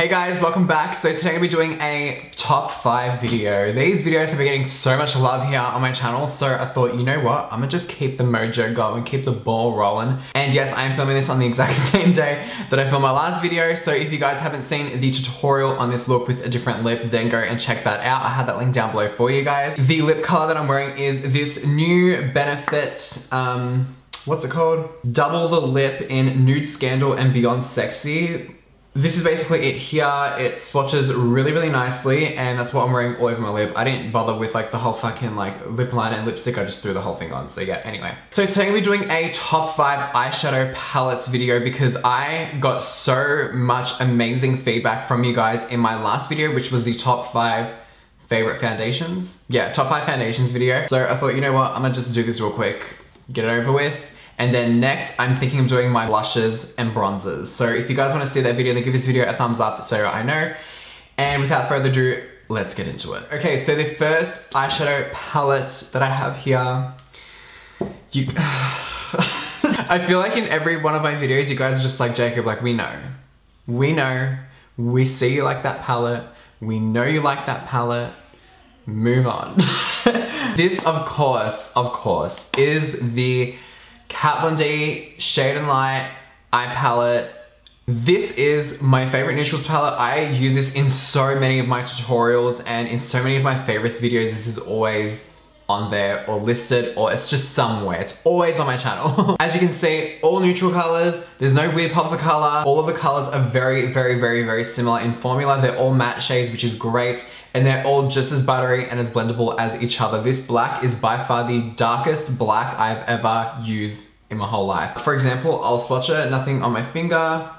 Hey guys, welcome back. So today I'll be doing a top 5 video. These videos have been getting so much love here on my channel, so I thought, you know what, I'm gonna just keep the mojo going, keep the ball rolling. And yes, I am filming this on the exact same day that I filmed my last video, so if you guys haven't seen the tutorial on this look with a different lip, then go and check that out. I have that link down below for you guys. The lip color that I'm wearing is this new Benefit, what's it called? Double the Lip in Nude Scandal and Beyond Sexy. This is basically it here. It swatches really, really nicely, and that's what I'm wearing all over my lip. I didn't bother with like the whole fucking like lip liner and lipstick. I just threw the whole thing on. So yeah, anyway. So today we're doing a top 5 eyeshadow palettes video because I got so much amazing feedback from you guys in my last video, which was the top 5 favorite foundations. Yeah, top 5 foundations video. So I thought, you know what, I'm gonna just do this real quick, get it over with. And then next, I'm thinking of doing my blushes and bronzers. So if you guys want to see that video, then give this video a thumbs up so I know. And without further ado, let's get into it. Okay, so the first eyeshadow palette that I have here, I feel like in every one of my videos, you guys are just like, Jacob, like we know, we see you like that palette, we know you like that palette, move on. This, of course, is the Kat Von D Shade and Light eye palette. This is my favorite neutrals palette. I use this in so many of my tutorials and in so many of my favorites videos. This is always on there or listed, or it's just somewhere. It's always on my channel. As you can see, all neutral colors. There's no weird pops of color. All of the colors are very similar in formula. They're all matte shades, which is great. And they're all just as buttery and as blendable as each other. This black is by far the darkest black I've ever used in my whole life. For example, I'll swatch it, nothing on my finger.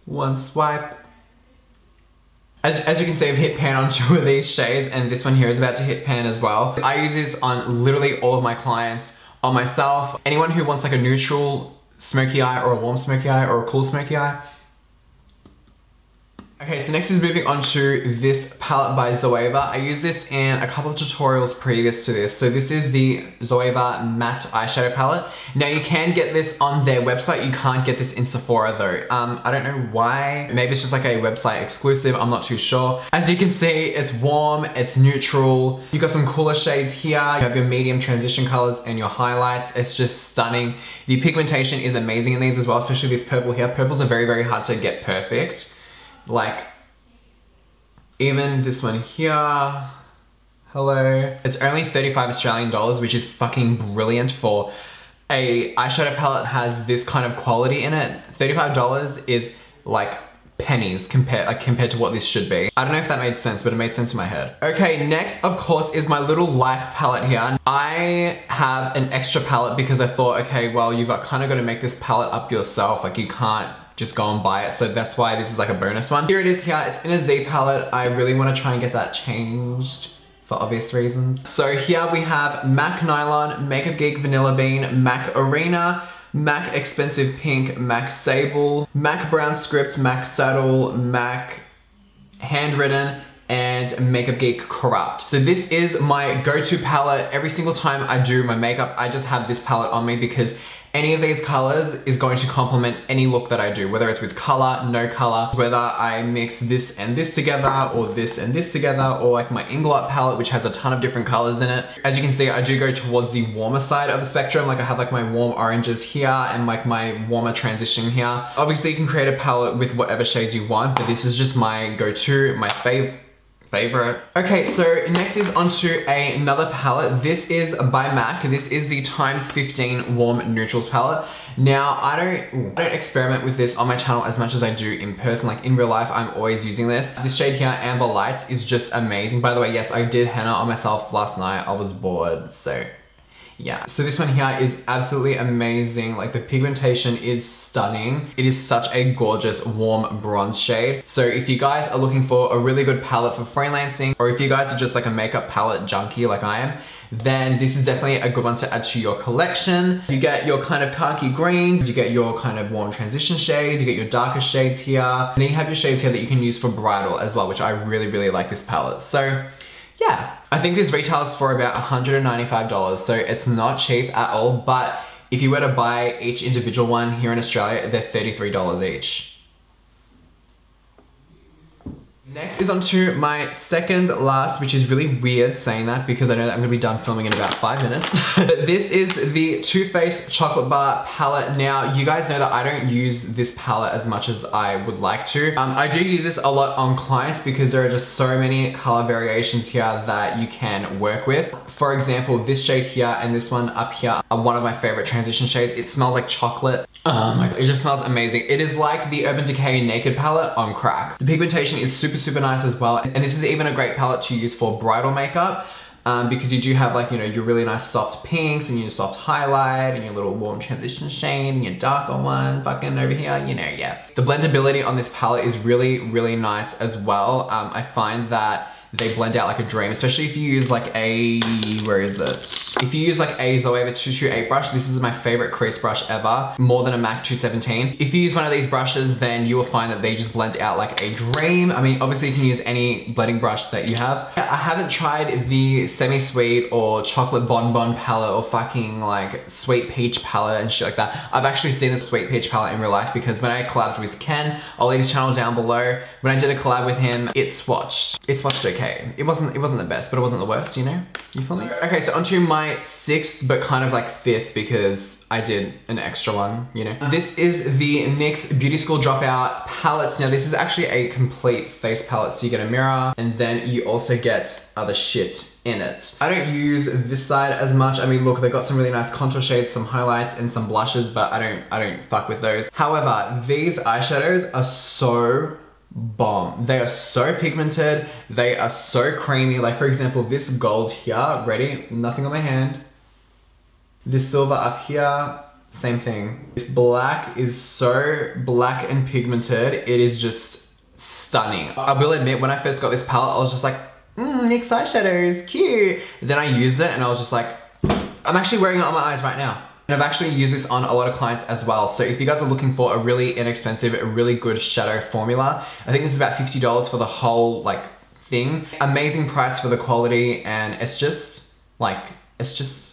One swipe. As you can see, I've hit pan on 2 of these shades, and this one here is about to hit pan as well. I use this on literally all of my clients, on myself. Anyone who wants like a neutral smoky eye or a warm smoky eye or a cool smoky eye. Okay, so next is moving on to this palette by Zoeva. I use this in a couple of tutorials previous to this. So this is the Zoeva matte eyeshadow palette. Now you can get this on their website. You can't get this in Sephora though. I don't know why. Maybe it's just like a website exclusive. I'm not too sure. As you can see, it's warm, it's neutral. You've got some cooler shades here. You have your medium transition colors and your highlights. It's just stunning. The pigmentation is amazing in these as well, especially this purple here. Purples are very hard to get perfect. Like, even this one here, hello. It's only 35 Australian dollars, which is fucking brilliant for a eyeshadow palette that has this kind of quality in it. $35 is like pennies compared to what this should be. I don't know if that made sense, but it made sense in my head. Okay, next, of course, is my little Life palette here. I have an extra palette because I thought, okay, well, you've kind of got to make this palette up yourself. Like, you can't just go and buy it, so that's why this is like a bonus one. Here it is here, it's in a Z palette. I really want to try and get that changed for obvious reasons. So here we have MAC Nylon, Makeup Geek Vanilla Bean, MAC Arena, MAC Expensive Pink, MAC Sable, MAC Brown Script, MAC Saddle, MAC Handwritten, and Makeup Geek Corrupt. So this is my go-to palette. Every single time I do my makeup, I just have this palette on me because any of these colors is going to complement any look that I do, whether it's with color, no color, whether I mix this and this together, or this and this together, or like my Inglot palette, which has a ton of different colors in it. As you can see, I do go towards the warmer side of the spectrum. Like I have like my warm oranges here and like my warmer transition here. Obviously you can create a palette with whatever shades you want, but this is just my go-to, my favorite. Okay, so next is onto another palette. This is by MAC. This is the Times 15 Warm Neutrals palette. Now, I don't experiment with this on my channel as much as I do in person. Like in real life, I'm always using this. This shade here, Amber Lights, is just amazing. By the way, yes, I did henna on myself last night. I was bored, so yeah. So this one here is absolutely amazing. Like the pigmentation is stunning. It is such a gorgeous warm bronze shade. So if you guys are looking for a really good palette for freelancing, or if you guys are just like a makeup palette junkie like I am, then this is definitely a good one to add to your collection. You get your kind of khaki greens, you get your kind of warm transition shades, you get your darker shades here, and then you have your shades here that you can use for bridal as well, which I really like this palette. So yeah, I think this retails for about $195, so it's not cheap at all, but if you were to buy each individual one here in Australia, they're $33 each. Next is onto my second last, which is really weird saying that because I know that I'm gonna be done filming in about 5 minutes. This is the Too Faced Chocolate Bar palette. Now, you guys know that I don't use this palette as much as I would like to. I do use this a lot on clients because there are just so many color variations here that you can work with. For example, this shade here and this one up here are one of my favorite transition shades. It smells like chocolate. Oh my god, it just smells amazing. It is like the Urban Decay Naked palette on crack. The pigmentation is super nice as well. And this is even a great palette to use for bridal makeup because you do have like, you know, your really nice soft pinks and your soft highlight and your little warm transition shade and your darker one fucking over here, you know, yeah. The blendability on this palette is really nice as well. I find that they blend out like a dream, especially if you use like a, where is it? If you use like a Zoeva 228 brush, this is my favorite crease brush ever, more than a MAC 217. If you use one of these brushes, then you will find that they just blend out like a dream. I mean, obviously you can use any blending brush that you have. I haven't tried the semi-sweet or chocolate bonbon palette or fucking like sweet peach palette and shit like that. I've actually seen the sweet peach palette in real life because when I collabed with Ken, I'll leave his channel down below. When I did a collab with him, it swatched okay. It wasn't the best, but it wasn't the worst, you know? You feel me? Okay, so onto my 6th, but kind of like 5th because I did an extra one, you know? This is the NYX Beauty School Dropout palettes. Now this is actually a complete face palette, so you get a mirror and then you also get other shit in it. I don't use this side as much. I mean, look, they got some really nice contour shades, some highlights and some blushes, but I don't fuck with those. However, these eyeshadows are so bomb. They are so pigmented. They are so creamy. Like for example, this gold here, ready? Nothing on my hand. This silver up here, same thing. This black is so black and pigmented. It is just stunning. I will admit, when I first got this palette, I was just like, NYX eyeshadows, cute. Then I used it and I was just like, I'm actually wearing it on my eyes right now. And I've actually used this on a lot of clients as well. So if you guys are looking for a really inexpensive, a really good shadow formula, I think this is about $50 for the whole like thing. Amazing price for the quality, and it's just like, it's just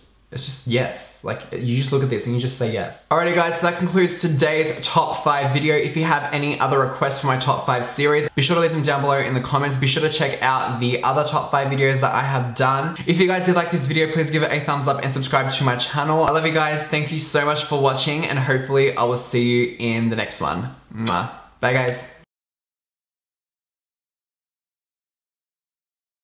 yes. Like you just look at this and you just say yes. Alrighty guys, so that concludes today's top 5 video. If you have any other requests for my top 5 series, be sure to leave them down below in the comments. Be sure to check out the other top 5 videos that I have done. If you guys did like this video, please give it a thumbs up and subscribe to my channel. I love you guys. Thank you so much for watching, and hopefully I will see you in the next one. Mwah. Bye guys.